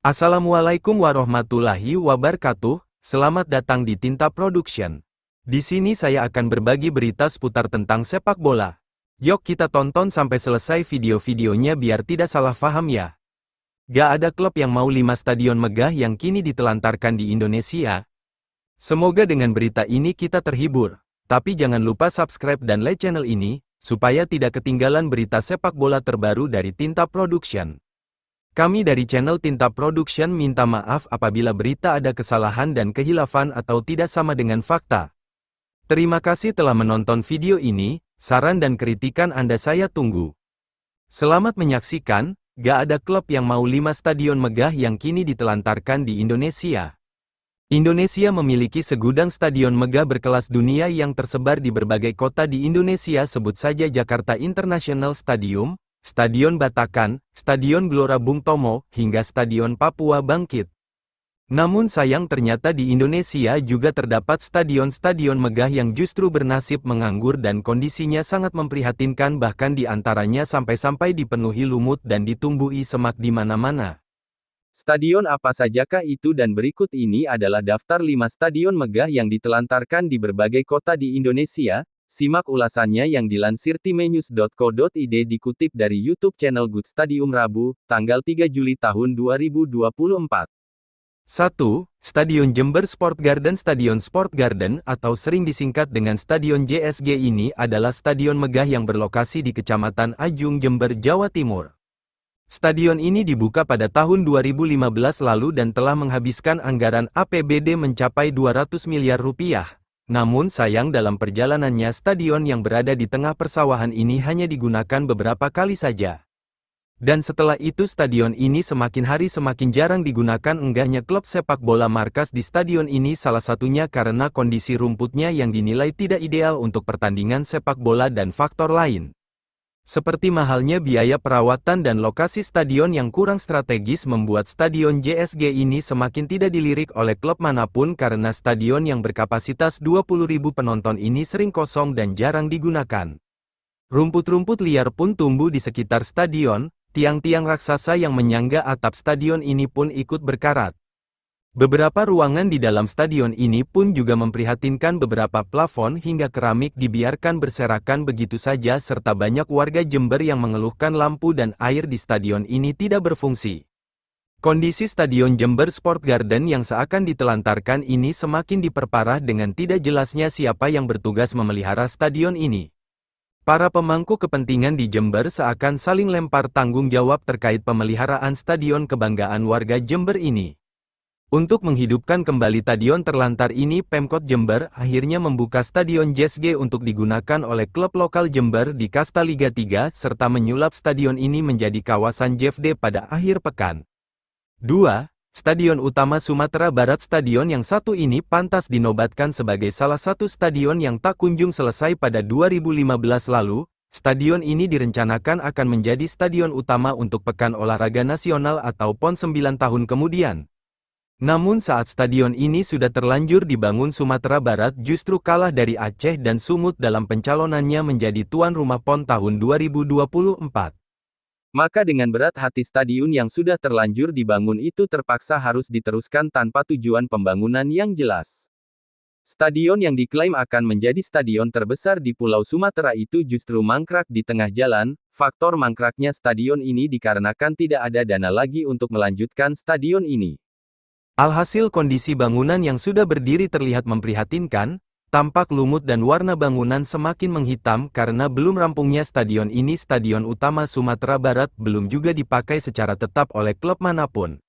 Assalamualaikum warahmatullahi wabarakatuh. Selamat datang di Tinta Production. Di sini saya akan berbagi berita seputar tentang sepak bola. Yuk kita tonton sampai selesai video-videonya biar tidak salah paham ya. Gak ada klub yang mau 5 stadion megah yang kini ditelantarkan di Indonesia. Semoga dengan berita ini kita terhibur. Tapi jangan lupa subscribe dan like channel ini, supaya tidak ketinggalan berita sepak bola terbaru dari Tinta Production. Kami dari channel Tinta Production minta maaf apabila berita ada kesalahan dan kehilafan atau tidak sama dengan fakta. Terima kasih telah menonton video ini, saran dan kritikan Anda saya tunggu. Selamat menyaksikan, gak ada klub yang mau 5 stadion megah yang kini ditelantarkan di Indonesia. Indonesia memiliki segudang stadion megah berkelas dunia yang tersebar di berbagai kota di Indonesia, sebut saja Jakarta International Stadium, Stadion Batakan, Stadion Gelora Bung Tomo, hingga Stadion Papua Bangkit. Namun sayang ternyata di Indonesia juga terdapat stadion-stadion megah yang justru bernasib menganggur dan kondisinya sangat memprihatinkan, bahkan di antaranya sampai-sampai dipenuhi lumut dan ditumbuhi semak di mana-mana. Stadion apa sajakah itu, dan berikut ini adalah daftar 5 stadion megah yang ditelantarkan di berbagai kota di Indonesia. Simak ulasannya yang dilansir timenews.co.id dikutip dari YouTube channel Good Stadium Rabu, tanggal 3 Juli tahun 2024. 1. Stadion Jember Sport Garden. Stadion Sport Garden, atau sering disingkat dengan Stadion JSG ini adalah stadion megah yang berlokasi di Kecamatan Ajung, Jember, Jawa Timur. Stadion ini dibuka pada tahun 2015 lalu dan telah menghabiskan anggaran APBD mencapai 200 miliar rupiah. Namun sayang dalam perjalanannya stadion yang berada di tengah persawahan ini hanya digunakan beberapa kali saja. Dan setelah itu stadion ini semakin hari semakin jarang digunakan. Enggaknya klub sepak bola markas di stadion ini, salah satunya karena kondisi rumputnya yang dinilai tidak ideal untuk pertandingan sepak bola dan faktor lain. Seperti mahalnya biaya perawatan dan lokasi stadion yang kurang strategis membuat stadion JSG ini semakin tidak dilirik oleh klub manapun karena stadion yang berkapasitas 20.000 penonton ini sering kosong dan jarang digunakan. Rumput-rumput liar pun tumbuh di sekitar stadion, tiang-tiang raksasa yang menyangga atap stadion ini pun ikut berkarat. Beberapa ruangan di dalam stadion ini pun juga memprihatinkan, beberapa plafon hingga keramik dibiarkan berserakan begitu saja, serta banyak warga Jember yang mengeluhkan lampu dan air di stadion ini tidak berfungsi. Kondisi Stadion Jember Sport Garden yang seakan ditelantarkan ini semakin diperparah dengan tidak jelasnya siapa yang bertugas memelihara stadion ini. Para pemangku kepentingan di Jember seakan saling lempar tanggung jawab terkait pemeliharaan stadion kebanggaan warga Jember ini. Untuk menghidupkan kembali stadion terlantar ini, Pemkot Jember akhirnya membuka Stadion JSG untuk digunakan oleh klub lokal Jember di kasta Liga 3, serta menyulap stadion ini menjadi kawasan JFD pada akhir pekan. 2. Stadion Utama Sumatera Barat. Stadion yang satu ini pantas dinobatkan sebagai salah satu stadion yang tak kunjung selesai pada 2015 lalu. Stadion ini direncanakan akan menjadi stadion utama untuk Pekan Olahraga Nasional atau PON 9 tahun kemudian. Namun saat stadion ini sudah terlanjur dibangun, Sumatera Barat justru kalah dari Aceh dan Sumut dalam pencalonannya menjadi tuan rumah PON tahun 2024. Maka dengan berat hati stadion yang sudah terlanjur dibangun itu terpaksa harus diteruskan tanpa tujuan pembangunan yang jelas. Stadion yang diklaim akan menjadi stadion terbesar di Pulau Sumatera itu justru mangkrak di tengah jalan. Faktor mangkraknya stadion ini dikarenakan tidak ada dana lagi untuk melanjutkan stadion ini. Alhasil kondisi bangunan yang sudah berdiri terlihat memprihatinkan, tampak lumut dan warna bangunan semakin menghitam karena belum rampungnya stadion ini. Stadion Utama Sumatera Barat belum juga dipakai secara tetap oleh klub manapun.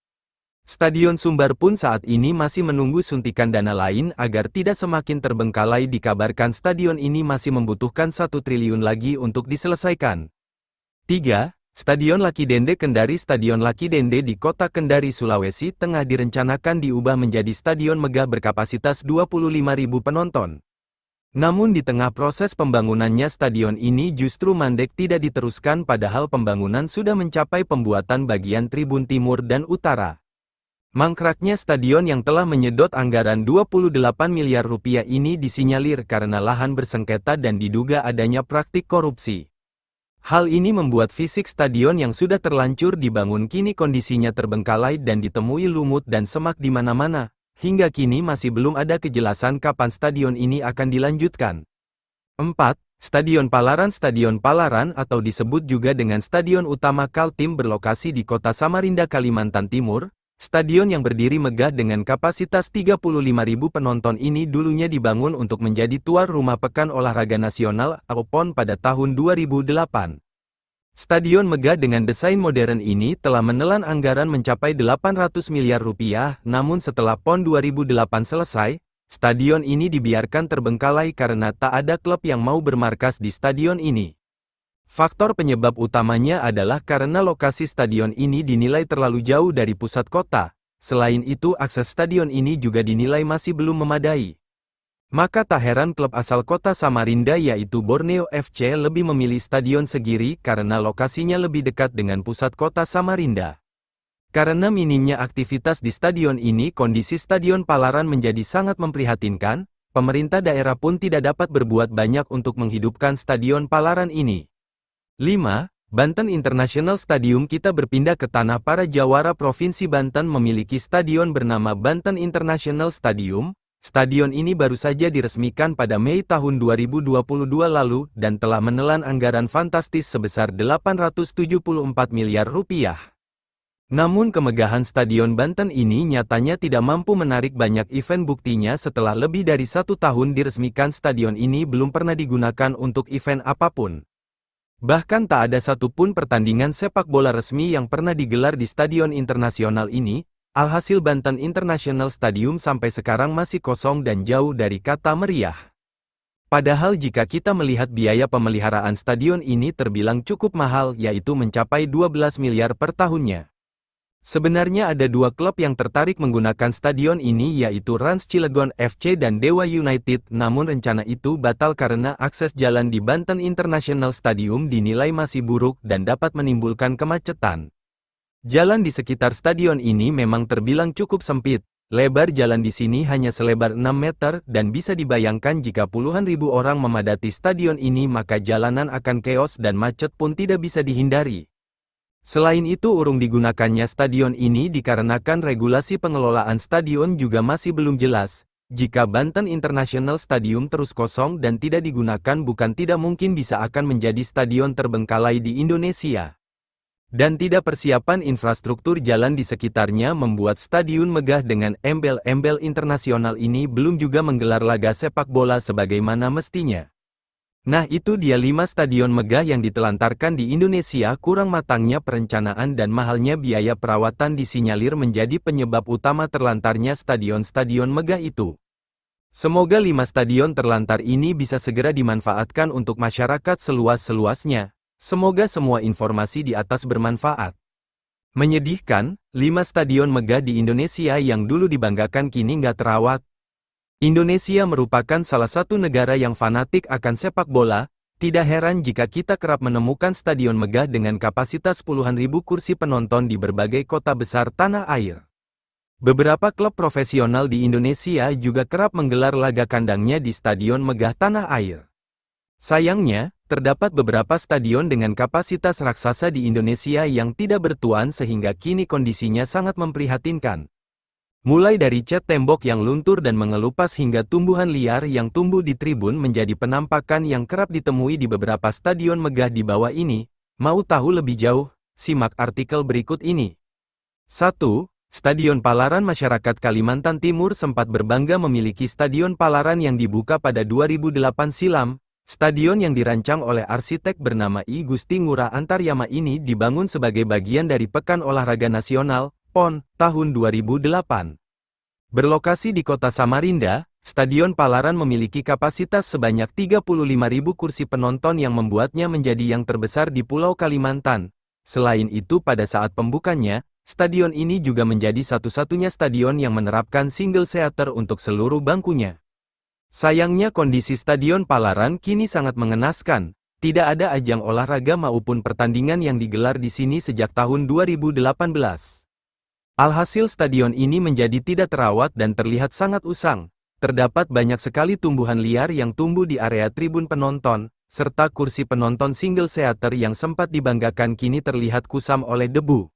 Stadion Sumbar pun saat ini masih menunggu suntikan dana lain agar tidak semakin terbengkalai. Dikabarkan stadion ini masih membutuhkan 1 triliun lagi untuk diselesaikan. 3. Stadion Laki Dende Kendari. Stadion Laki Dende di kota Kendari, Sulawesi Tengah direncanakan diubah menjadi stadion megah berkapasitas 25.000 penonton. Namun di tengah proses pembangunannya stadion ini justru mandek tidak diteruskan, padahal pembangunan sudah mencapai pembuatan bagian tribun timur dan utara. Mangkraknya stadion yang telah menyedot anggaran 28 miliar rupiah ini disinyalir karena lahan bersengketa dan diduga adanya praktik korupsi. Hal ini membuat fisik stadion yang sudah terlanjur dibangun kini kondisinya terbengkalai dan ditemui lumut dan semak di mana-mana. Hingga kini masih belum ada kejelasan kapan stadion ini akan dilanjutkan. 4. Stadion Palaran. Stadion Palaran atau disebut juga dengan Stadion Utama Kaltim berlokasi di kota Samarinda, Kalimantan Timur. Stadion yang berdiri megah dengan kapasitas 35.000 penonton ini dulunya dibangun untuk menjadi tuan rumah Pekan Olahraga Nasional atau PON pada tahun 2008. Stadion megah dengan desain modern ini telah menelan anggaran mencapai 800 miliar rupiah, namun setelah PON 2008 selesai, stadion ini dibiarkan terbengkalai karena tak ada klub yang mau bermarkas di stadion ini. Faktor penyebab utamanya adalah karena lokasi stadion ini dinilai terlalu jauh dari pusat kota. Selain itu, akses stadion ini juga dinilai masih belum memadai. Maka tak heran klub asal kota Samarinda yaitu Borneo FC lebih memilih Stadion Segiri karena lokasinya lebih dekat dengan pusat kota Samarinda. Karena minimnya aktivitas di stadion ini, kondisi Stadion Palaran menjadi sangat memprihatinkan. Pemerintah daerah pun tidak dapat berbuat banyak untuk menghidupkan Stadion Palaran ini. 5. Banten International Stadium. Kita berpindah ke tanah para jawara. Provinsi Banten memiliki stadion bernama Banten International Stadium. Stadion ini baru saja diresmikan pada Mei tahun 2022 lalu dan telah menelan anggaran fantastis sebesar 874 miliar rupiah. Namun kemegahan Stadion Banten ini nyatanya tidak mampu menarik banyak event. Buktinya setelah lebih dari 1 tahun diresmikan, stadion ini belum pernah digunakan untuk event apapun. Bahkan tak ada satupun pertandingan sepak bola resmi yang pernah digelar di stadion internasional ini. Alhasil Banten International Stadium sampai sekarang masih kosong dan jauh dari kata meriah. Padahal jika kita melihat biaya pemeliharaan stadion ini terbilang cukup mahal, yaitu mencapai 12 miliar per tahunnya. Sebenarnya ada 2 klub yang tertarik menggunakan stadion ini, yaitu Rans Cilegon FC dan Dewa United, namun rencana itu batal karena akses jalan di Banten International Stadium dinilai masih buruk dan dapat menimbulkan kemacetan. Jalan di sekitar stadion ini memang terbilang cukup sempit. Lebar jalan di sini hanya selebar 6 meter dan bisa dibayangkan jika puluhan ribu orang memadati stadion ini, maka jalanan akan keos dan macet pun tidak bisa dihindari. Selain itu, urung digunakannya stadion ini dikarenakan regulasi pengelolaan stadion juga masih belum jelas. Jika Banten International Stadium terus kosong dan tidak digunakan, bukan tidak mungkin bisa akan menjadi stadion terbengkalai di Indonesia. Dan tidak persiapan infrastruktur jalan di sekitarnya membuat stadion megah dengan embel-embel internasional ini belum juga menggelar laga sepak bola sebagaimana mestinya. Nah, itu dia 5 stadion megah yang ditelantarkan di Indonesia. Kurang matangnya perencanaan dan mahalnya biaya perawatan disinyalir menjadi penyebab utama terlantarnya stadion-stadion megah itu. Semoga 5 stadion terlantar ini bisa segera dimanfaatkan untuk masyarakat seluas-luasnya. Semoga semua informasi di atas bermanfaat. Menyedihkan, 5 stadion megah di Indonesia yang dulu dibanggakan kini nggak terawat. Indonesia merupakan salah satu negara yang fanatik akan sepak bola. Tidak heran jika kita kerap menemukan stadion megah dengan kapasitas puluhan ribu kursi penonton di berbagai kota besar tanah air. Beberapa klub profesional di Indonesia juga kerap menggelar laga kandangnya di stadion megah tanah air. Sayangnya, terdapat beberapa stadion dengan kapasitas raksasa di Indonesia yang tidak bertuan sehingga kini kondisinya sangat memprihatinkan. Mulai dari cat tembok yang luntur dan mengelupas hingga tumbuhan liar yang tumbuh di tribun menjadi penampakan yang kerap ditemui di beberapa stadion megah di bawah ini. Mau tahu lebih jauh? Simak artikel berikut ini. 1. Stadion Palaran. Masyarakat Kalimantan Timur sempat berbangga memiliki Stadion Palaran yang dibuka pada 2008 silam. Stadion yang dirancang oleh arsitek bernama I Gusti Ngurah Antaryama ini dibangun sebagai bagian dari Pekan Olahraga Nasional, PON, tahun 2008. Berlokasi di kota Samarinda, Stadion Palaran memiliki kapasitas sebanyak 35.000 kursi penonton yang membuatnya menjadi yang terbesar di Pulau Kalimantan. Selain itu, pada saat pembukanya, stadion ini juga menjadi satu-satunya stadion yang menerapkan single seater untuk seluruh bangkunya. Sayangnya kondisi Stadion Palaran kini sangat mengenaskan. Tidak ada ajang olahraga maupun pertandingan yang digelar di sini sejak tahun 2018. Alhasil stadion ini menjadi tidak terawat dan terlihat sangat usang. Terdapat banyak sekali tumbuhan liar yang tumbuh di area tribun penonton. serta kursi penonton single seater yang sempat dibanggakan kini terlihat kusam oleh debu.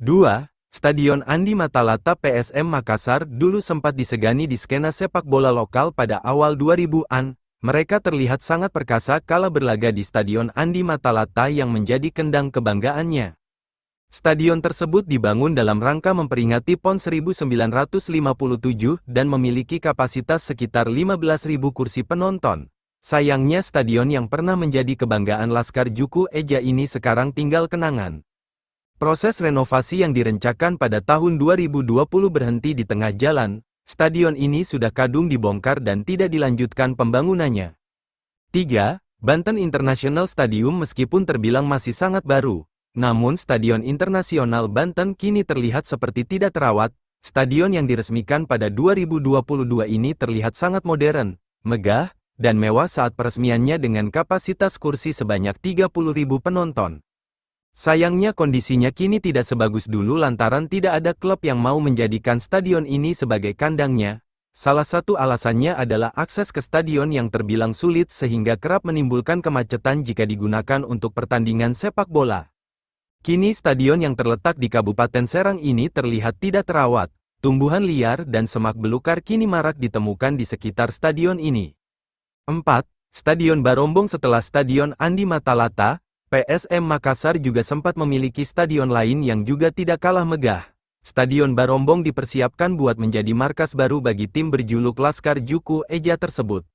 2. Stadion Andi Matalata PSM Makassar dulu sempat disegani di skena sepak bola lokal pada awal 2000-an. Mereka terlihat sangat perkasa kala berlaga di Stadion Andi Matalata yang menjadi kendang kebanggaannya. Stadion tersebut dibangun dalam rangka memperingati PON 1957 dan memiliki kapasitas sekitar 15.000 kursi penonton. Sayangnya stadion yang pernah menjadi kebanggaan Laskar Juku Eja ini sekarang tinggal kenangan. Proses renovasi yang direncanakan pada tahun 2020 berhenti di tengah jalan. Stadion ini sudah kadung dibongkar dan tidak dilanjutkan pembangunannya. 3. Banten International Stadium meskipun terbilang masih sangat baru. Namun Stadion Internasional Banten kini terlihat seperti tidak terawat. Stadion yang diresmikan pada 2022 ini terlihat sangat modern, megah, dan mewah saat peresmiannya dengan kapasitas kursi sebanyak 30.000 penonton. Sayangnya kondisinya kini tidak sebagus dulu lantaran tidak ada klub yang mau menjadikan stadion ini sebagai kandangnya. Salah satu alasannya adalah akses ke stadion yang terbilang sulit sehingga kerap menimbulkan kemacetan jika digunakan untuk pertandingan sepak bola. Kini stadion yang terletak di Kabupaten Serang ini terlihat tidak terawat. Tumbuhan liar dan semak belukar kini marak ditemukan di sekitar stadion ini. 4. Stadion Barombong. Setelah Stadion Andi Matalata, PSM Makassar juga sempat memiliki stadion lain yang juga tidak kalah megah. Stadion Barombong dipersiapkan buat menjadi markas baru bagi tim berjuluk Laskar Juku Eja tersebut.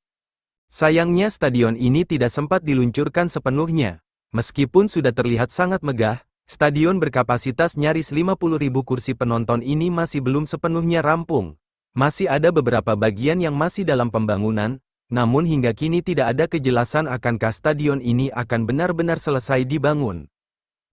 Sayangnya stadion ini tidak sempat diluncurkan sepenuhnya. Meskipun sudah terlihat sangat megah, stadion berkapasitas nyaris 50.000 kursi penonton ini masih belum sepenuhnya rampung. Masih ada beberapa bagian yang masih dalam pembangunan, namun hingga kini tidak ada kejelasan akankah stadion ini akan benar-benar selesai dibangun.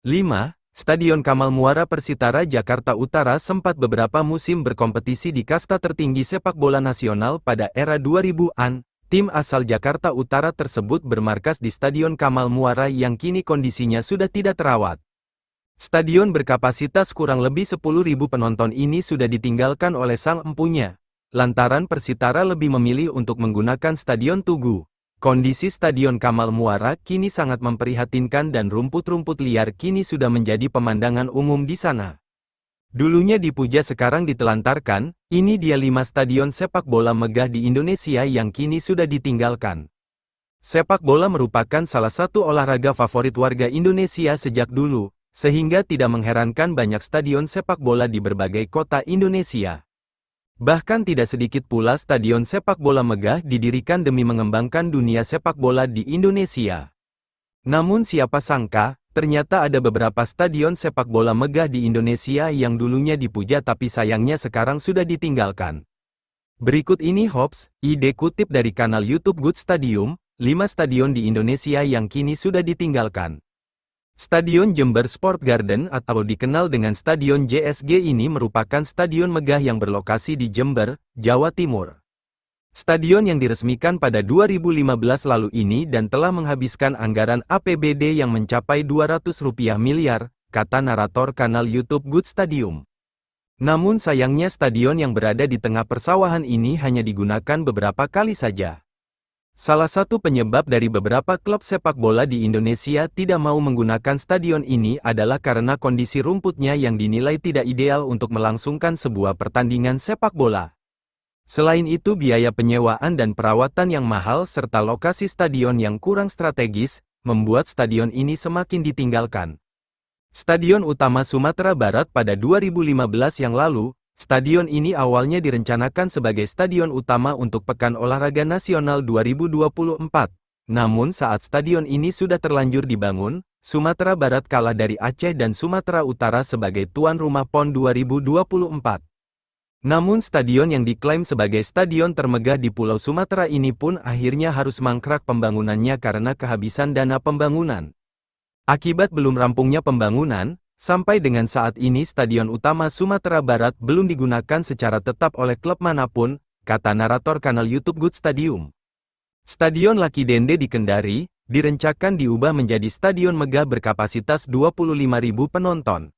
5. Stadion Kamal Muara Persitara Jakarta Utara sempat beberapa musim berkompetisi di kasta tertinggi sepak bola nasional pada era 2000-an. Tim asal Jakarta Utara tersebut bermarkas di Stadion Kamal Muara yang kini kondisinya sudah tidak terawat. Stadion berkapasitas kurang lebih 10.000 penonton ini sudah ditinggalkan oleh sang empunya. Lantaran Persitara lebih memilih untuk menggunakan Stadion Tugu. Kondisi Stadion Kamal Muara kini sangat memprihatinkan dan rumput-rumput liar kini sudah menjadi pemandangan umum di sana. Dulunya dipuja sekarang ditelantarkan, ini dia 5 stadion sepak bola megah di Indonesia yang kini sudah ditinggalkan. Sepak bola merupakan salah satu olahraga favorit warga Indonesia sejak dulu. Sehingga tidak mengherankan banyak stadion sepak bola di berbagai kota Indonesia. Bahkan tidak sedikit pula stadion sepak bola megah didirikan demi mengembangkan dunia sepak bola di Indonesia. Namun siapa sangka, ternyata ada beberapa stadion sepak bola megah di Indonesia yang dulunya dipuja tapi sayangnya sekarang sudah ditinggalkan. Berikut ini hoax, ide kutip dari kanal YouTube Good Stadium, 5 stadion di Indonesia yang kini sudah ditinggalkan. Stadion Jember Sport Garden atau dikenal dengan Stadion JSG ini merupakan stadion megah yang berlokasi di Jember, Jawa Timur. Stadion yang diresmikan pada 2015 lalu ini dan telah menghabiskan anggaran APBD yang mencapai Rp200 miliar, kata narator kanal YouTube Good Stadium. Namun sayangnya stadion yang berada di tengah persawahan ini hanya digunakan beberapa kali saja. Salah satu penyebab dari beberapa klub sepak bola di Indonesia tidak mau menggunakan stadion ini adalah karena kondisi rumputnya yang dinilai tidak ideal untuk melangsungkan sebuah pertandingan sepak bola. Selain itu biaya penyewaan dan perawatan yang mahal serta lokasi stadion yang kurang strategis, membuat stadion ini semakin ditinggalkan. Stadion Utama Sumatera Barat pada 2015 yang lalu, stadion ini awalnya direncanakan sebagai stadion utama untuk Pekan Olahraga Nasional 2024. Namun saat stadion ini sudah terlanjur dibangun, Sumatera Barat kalah dari Aceh dan Sumatera Utara sebagai tuan rumah PON 2024. Namun stadion yang diklaim sebagai stadion termegah di Pulau Sumatera ini pun akhirnya harus mangkrak pembangunannya karena kehabisan dana pembangunan. Akibat belum rampungnya pembangunan, sampai dengan saat ini Stadion Utama Sumatera Barat belum digunakan secara tetap oleh klub manapun, kata narator kanal YouTube Good Stadium. Stadion Laki Dende di Kendari, direncanakan diubah menjadi stadion megah berkapasitas 25.000 penonton.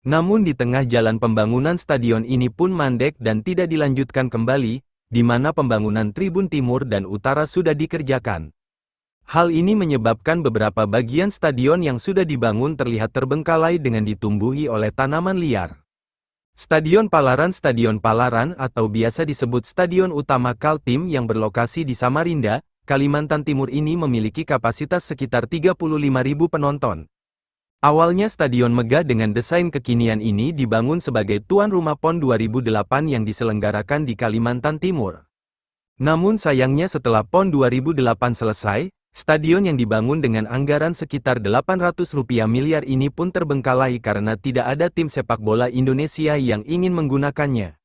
Namun di tengah jalan pembangunan stadion ini pun mandek dan tidak dilanjutkan kembali, di mana pembangunan Tribun Timur dan Utara sudah dikerjakan. Hal ini menyebabkan beberapa bagian stadion yang sudah dibangun terlihat terbengkalai dengan ditumbuhi oleh tanaman liar. Stadion Palaran atau biasa disebut Stadion Utama Kaltim yang berlokasi di Samarinda, Kalimantan Timur ini memiliki kapasitas sekitar 35.000 penonton. Awalnya Stadion megah dengan desain kekinian ini dibangun sebagai tuan rumah PON 2008 yang diselenggarakan di Kalimantan Timur. Namun sayangnya setelah PON 2008 selesai, stadion yang dibangun dengan anggaran sekitar Rp800 miliar ini pun terbengkalai karena tidak ada tim sepak bola Indonesia yang ingin menggunakannya.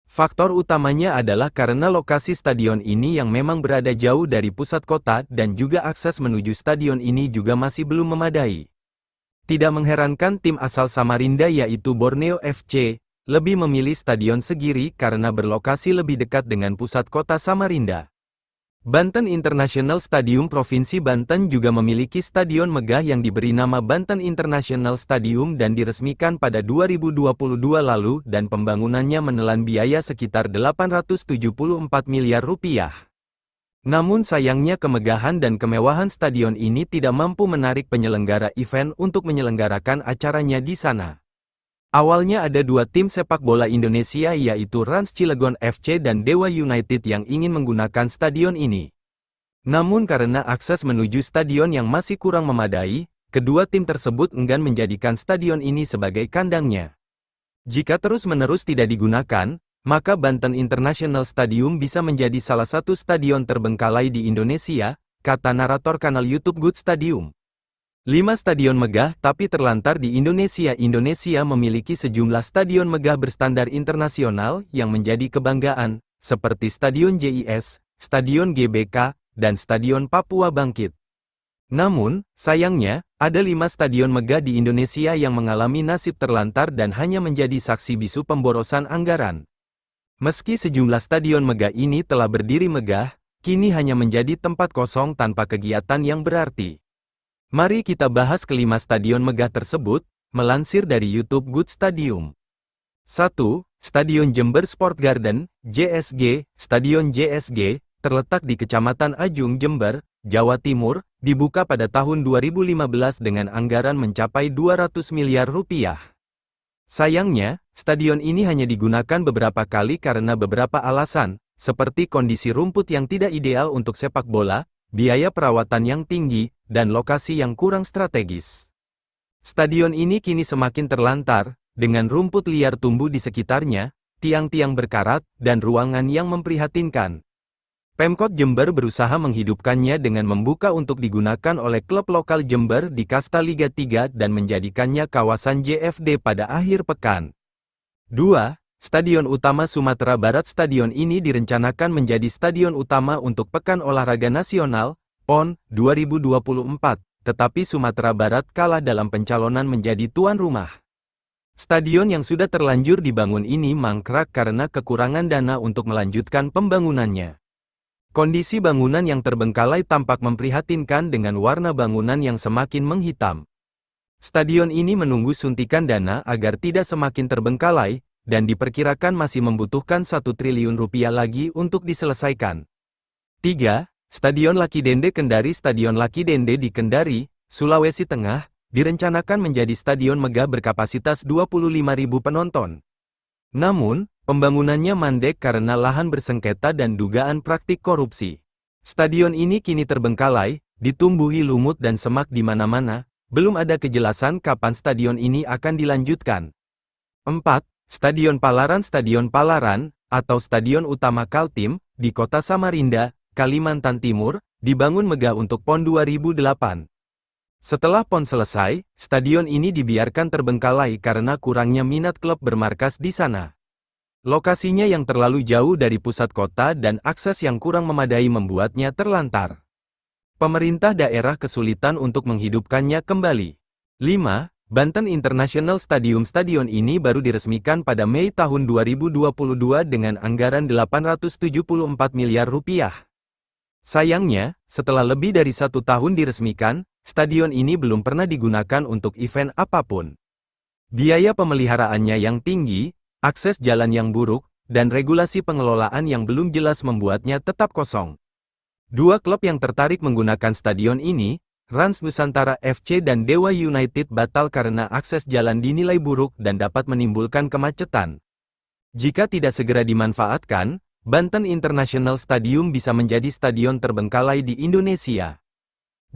Faktor utamanya adalah karena lokasi stadion ini yang memang berada jauh dari pusat kota dan juga akses menuju stadion ini juga masih belum memadai. Tidak mengherankan tim asal Samarinda yaitu Borneo FC, lebih memilih Stadion Segiri karena berlokasi lebih dekat dengan pusat kota Samarinda. Banten International Stadium Provinsi Banten juga memiliki stadion megah yang diberi nama Banten International Stadium dan diresmikan pada 2022 lalu dan pembangunannya menelan biaya sekitar Rp874 miliar. Namun sayangnya kemegahan dan kemewahan stadion ini tidak mampu menarik penyelenggara event untuk menyelenggarakan acaranya di sana. Awalnya ada dua tim sepak bola Indonesia yaitu Rans Cilegon FC dan Dewa United yang ingin menggunakan stadion ini. Namun karena akses menuju stadion yang masih kurang memadai, kedua tim tersebut enggan menjadikan stadion ini sebagai kandangnya. Jika terus-menerus tidak digunakan, maka Banten International Stadium bisa menjadi salah satu stadion terbengkalai di Indonesia, kata narator kanal YouTube Good Stadium. 5 stadion megah tapi terlantar di Indonesia. Indonesia memiliki sejumlah stadion megah berstandar internasional yang menjadi kebanggaan, seperti Stadion JIS, Stadion GBK, dan Stadion Papua Bangkit. Namun, sayangnya, ada 5 stadion megah di Indonesia yang mengalami nasib terlantar dan hanya menjadi saksi bisu pemborosan anggaran. Meski sejumlah stadion megah ini telah berdiri megah, kini hanya menjadi tempat kosong tanpa kegiatan yang berarti. Mari kita bahas kelima stadion megah tersebut, melansir dari YouTube Good Stadium. 1. Stadion Jember Sport Garden, JSG. Stadion JSG, terletak di Kecamatan Ajung, Jember, Jawa Timur, dibuka pada tahun 2015 dengan anggaran mencapai Rp200 miliar. Sayangnya, stadion ini hanya digunakan beberapa kali karena beberapa alasan, seperti kondisi rumput yang tidak ideal untuk sepak bola, biaya perawatan yang tinggi, dan lokasi yang kurang strategis. Stadion ini kini semakin terlantar, dengan rumput liar tumbuh di sekitarnya, tiang-tiang berkarat, dan ruangan yang memprihatinkan. Pemkot Jember berusaha menghidupkannya dengan membuka untuk digunakan oleh klub lokal Jember di kasta Liga 3 dan menjadikannya kawasan JFD pada akhir pekan. 2. Stadion Utama Sumatera Barat. Stadion ini direncanakan menjadi stadion utama untuk Pekan Olahraga Nasional, PON, 2024, tetapi Sumatera Barat kalah dalam pencalonan menjadi tuan rumah. Stadion yang sudah terlanjur dibangun ini mangkrak karena kekurangan dana untuk melanjutkan pembangunannya. Kondisi bangunan yang terbengkalai tampak memprihatinkan dengan warna bangunan yang semakin menghitam. Stadion ini menunggu suntikan dana agar tidak semakin terbengkalai, dan diperkirakan masih membutuhkan Rp1 triliun lagi untuk diselesaikan. 3. Stadion Laki Dende Kendari. Stadion Laki Dende di Kendari, Sulawesi Tengah, direncanakan menjadi stadion megah berkapasitas 25.000 penonton. Namun, pembangunannya mandek karena lahan bersengketa dan dugaan praktik korupsi. Stadion ini kini terbengkalai, ditumbuhi lumut dan semak di mana-mana, belum ada kejelasan kapan stadion ini akan dilanjutkan. 4. Stadion Palaran. Stadion Palaran, atau Stadion Utama Kaltim, di kota Samarinda, Kalimantan Timur, dibangun megah untuk PON 2008. Setelah PON selesai, stadion ini dibiarkan terbengkalai karena kurangnya minat klub bermarkas di sana. Lokasinya yang terlalu jauh dari pusat kota dan akses yang kurang memadai membuatnya terlantar. Pemerintah daerah kesulitan untuk menghidupkannya kembali. 5. Banten International Stadium. Stadion ini baru diresmikan pada Mei tahun 2022 dengan anggaran Rp874 miliar. Sayangnya, setelah lebih dari 1 tahun diresmikan, stadion ini belum pernah digunakan untuk event apapun. Biaya pemeliharaannya yang tinggi, akses jalan yang buruk, dan regulasi pengelolaan yang belum jelas membuatnya tetap kosong. Dua klub yang tertarik menggunakan stadion ini, Rans Nusantara FC dan Dewa United, batal karena akses jalan dinilai buruk dan dapat menimbulkan kemacetan. Jika tidak segera dimanfaatkan, Banten International Stadium bisa menjadi stadion terbengkalai di Indonesia.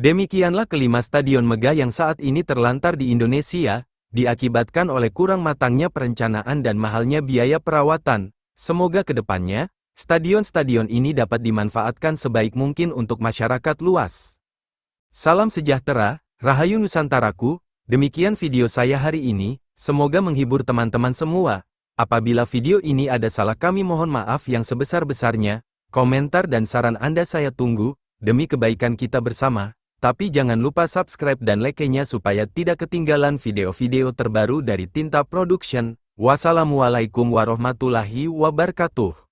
Demikianlah kelima stadion megah yang saat ini terlantar di Indonesia, diakibatkan oleh kurang matangnya perencanaan dan mahalnya biaya perawatan. Semoga ke depannya, stadion-stadion ini dapat dimanfaatkan sebaik mungkin untuk masyarakat luas. Salam sejahtera, Rahayu Nusantaraku. Demikian video saya hari ini, semoga menghibur teman-teman semua. Apabila video ini ada salah, kami mohon maaf yang sebesar-besarnya. Komentar dan saran Anda saya tunggu, demi kebaikan kita bersama. Tapi jangan lupa subscribe dan like-nya supaya tidak ketinggalan video-video terbaru dari Tinta Production. Wassalamualaikum warahmatullahi wabarakatuh.